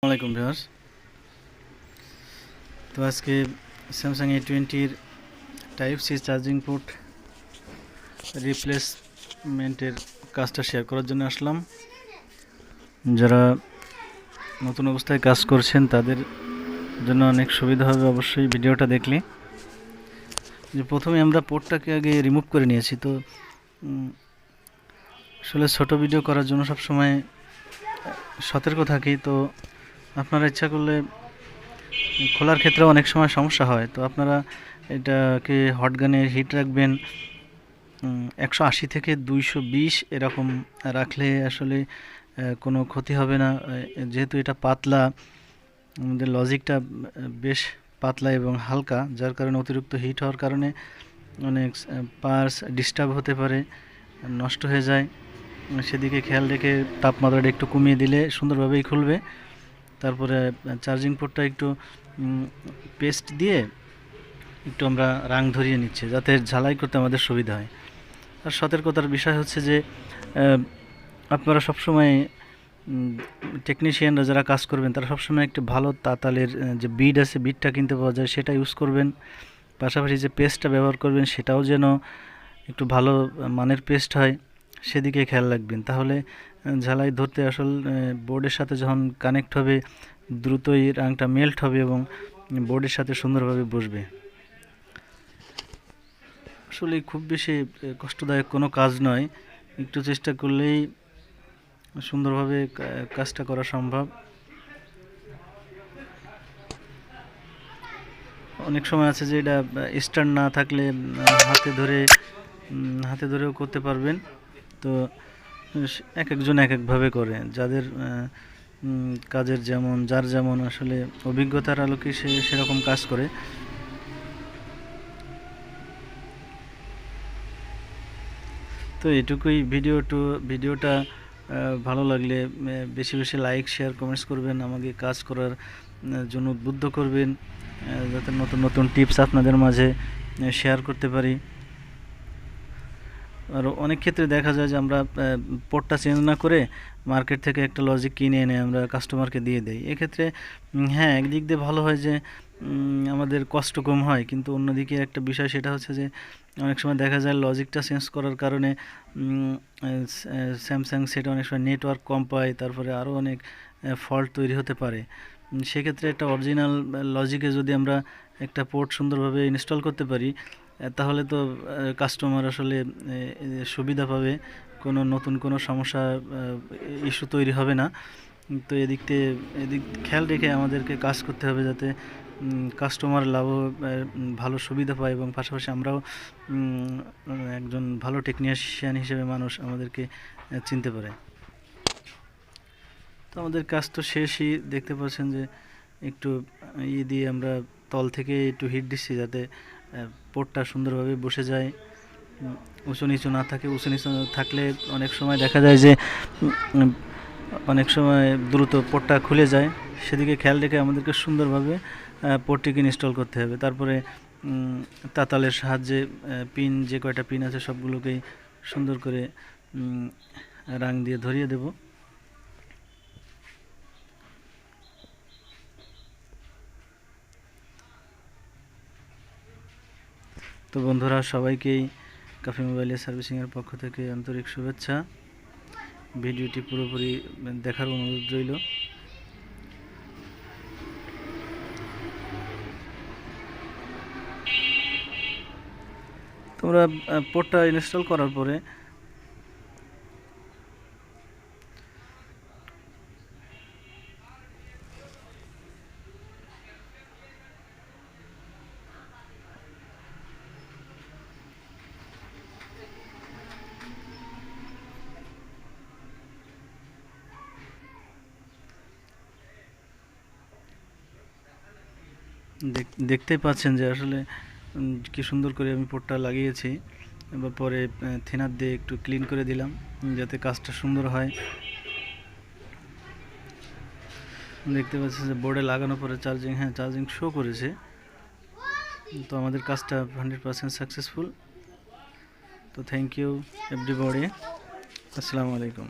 আসসালামাইকুম ভিউয়ার্স। তো আজকে স্যামসাং A20-র টাইপ সি চার্জিং পোর্ট রিপ্লেসমেন্টের কাজটা শেয়ার করার জন্য আসলাম। যারা নতুন অবস্থায় কাজ করছেন তাদের জন্য অনেক সুবিধা হবে অবশ্যই ভিডিওটা দেখলে। যে প্রথমে আমরা পোর্টটাকে আগে রিমুভ করে নিয়েছি। তো আসলে ছোট ভিডিও করার জন্য সবসময় সতর্ক থাকি। তো আপনারা ইচ্ছা করলে খোলার ক্ষেত্রে অনেক সময় সমস্যা হয়। তো আপনারা এটাকে হট গানে হিট রাখবেন 180 থেকে 220 এরকম রাখলে আসলে কোনো ক্ষতি হবে না। যেহেতু এটা পাতলা, আমাদের লজিকটা বেশ পাতলা এবং হালকা, যার কারণে অতিরিক্ত হিট হওয়ার কারণে অনেক পার্টস ডিস্টার্ব হতে পারে, নষ্ট হয়ে যায়। সেদিকে খেয়াল রেখে তাপমাত্রাটা একটু কমিয়ে দিলে সুন্দরভাবেই খুলবে। তারপরে চার্জিং পোর্টটা একটু পেস্ট দিয়ে একটু আমরা রাং ধরিয়ে নিচ্ছি, যাতে ঝালাই করতে আমাদের সুবিধা হয়। আর সতর্কতার বিষয় হচ্ছে যে আপনারা সবসময় টেকনিশিয়ানরা যারা কাজ করবেন তারা সবসময় একটু ভালো তাতালের যে বিড আছে, বিডটা কিনতে পাওয়া যায়, সেটা ইউজ করবেন। পাশাপাশি যে পেস্টটা ব্যবহার করবেন সেটাও যেন একটু ভালো মানের পেস্ট হয়, সেদিকে খেয়াল রাখবেন। তাহলে ঝালাই ধরতে আসল বোর্ডের সাথে যখন কানেক্ট হবে দ্রুতই রাংটা মেল্ট হবে এবং বোর্ডের সাথে সুন্দরভাবে বসবে। আসলে খুব বেশি কষ্টদায়ক কোনো কাজ নয়, একটু চেষ্টা করলেই সুন্দরভাবে কাজটা করা সম্ভব। অনেক সময় আছে যে এটা স্ট্যান্ড না থাকলে হাতে ধরেও করতে পারবেন। তো এক একজন এক একভাবে করে, যাদের কাজের যার যেমন আসলে অভিজ্ঞতার আলোকে সে সেরকম কাজ করে। তো এটুকুই। ভিডিওটা ভালো লাগলে বেশি বেশি লাইক, শেয়ার, কমেন্টস করবেন, আমাকে কাজ করার জন্য উদ্বুদ্ধ করবেন, যাতে নতুন নতুন টিপস আপনাদের মাঝে শেয়ার করতে পারি। আর অনেক ক্ষেত্রে দেখা যায় যে আমরা পোর্টটা চেঞ্জ না করে মার্কেট থেকে একটা লজিক কিনে এনে আমরা কাস্টমারকে দিয়ে দেই। এক্ষেত্রে হ্যাঁ, একদিক দিয়ে ভালো হয় যে আমাদের কষ্ট কম হয়, কিন্তু অন্যদিকে একটা বিষয় সেটা হচ্ছে যে অনেক সময় দেখা যায় লজিকটা চেঞ্জ করার কারণে স্যামসাং সেটা অনেক সময় নেটওয়ার্ক কম পায়, তারপরে আরও অনেক ফল্ট তৈরি হতে পারে। সেক্ষেত্রে একটা অরিজিনাল লজিকে যদি আমরা একটা পোর্ট সুন্দরভাবে ইনস্টল করতে পারি, তাহলে তো কাস্টমার আসলে সুবিধা পাবে, নতুন কোনো সমস্যা ইস্যু তৈরি হবে না। তো এদিক খেয়াল রেখে আমাদেরকে কাজ করতে হবে, যাতে কাস্টমার ভালো সুবিধা পায় এবং পাশাপাশি আমরাও একজন ভালো টেকনিশিয়ান হিসেবে মানুষ আমাদেরকে চিনতে পারে। তো আমাদের কাজ তো শেষই, দেখতে পাচ্ছেন যে একটু দিয়ে আমরা তল থেকে একটু হিট দিচ্ছি, যাতে পোর্টটা সুন্দরভাবে বসে যায়, উঁচু নিচু না থাকে। উঁচু নিচু থাকলে অনেক সময় দেখা যায় যে অনেক সময় দ্রুত পোর্টটা খুলে যায়, সেদিকে খেয়াল রেখে আমাদেরকে সুন্দরভাবে পোর্টটিকে ইনস্টল করতে হবে। তারপরে তাতালের সাহায্যে যে কয়টা পিন আছে সবগুলোকেই সুন্দর করে রাং দিয়ে ধরিয়ে দেব। তো বন্ধুরা, সবাইকেই কাফি মোবাইলের সার্ভিসিংয়ের পক্ষ থেকে আন্তরিক শুভেচ্ছা। ভিডিওটি পুরোপুরি দেখার অনুরোধ রইল। তোমরা পোর্টটা ইনস্টল করার পরে দেখতেই পাচ্ছেন যে আসলে কি সুন্দর করে আমি পোর্টটা লাগিয়েছি। এবার পরে থিনার দিয়ে একটু ক্লিন করে দিলাম, যাতে কাজটা সুন্দর হয়। দেখতে পাচ্ছেন যে বোর্ডে লাগানোর পরে চার্জিং শো করেছে। তো আমাদের কাজটা 100% সাকসেসফুল। তো থ্যাংক ইউ এভরিবডি। আসসালামু আলাইকুম।